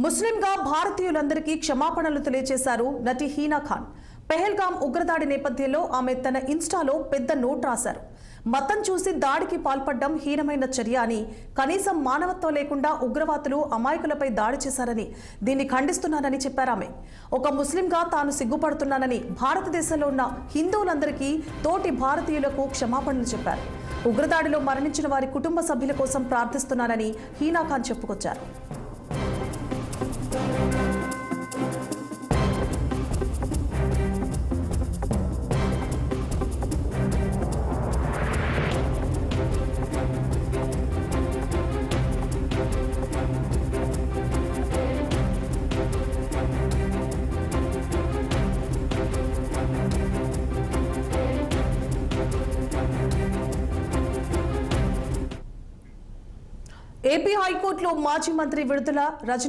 ముస్లింగా భారతీయులందరికీ క్షమాపణలు తెలియజేశారు నటి హీనా ఖాన్. పెహల్గాం ఉగ్రదాడి నేపథ్యంలో ఆమె తన ఇన్స్టాలో పెద్ద నోట్ రాశారు. మతం చూసి దాడికి పాల్పడడం హీనమైన చర్య అని, కనీసం మానవత్వం లేకుండా ఉగ్రవాదులు అమాయకులపై దాడి చేశారని, దీన్ని ఖండిస్తున్నానని చెప్పారామె. ఒక ముస్లింగా తాను సిగ్గుపడుతున్నానని, భారతదేశంలో ఉన్న హిందువులందరికీ తోటి భారతీయులకు క్షమాపణలు చెప్పారు. ఉగ్రదాడిలో మరణించిన వారి కుటుంబ సభ్యుల కోసం ప్రార్థిస్తున్నానని హీనా ఖాన్ చెప్పుకొచ్చారు. ఏపీ హైకోర్టులో మాజీ మంత్రి విడుదల రజనీ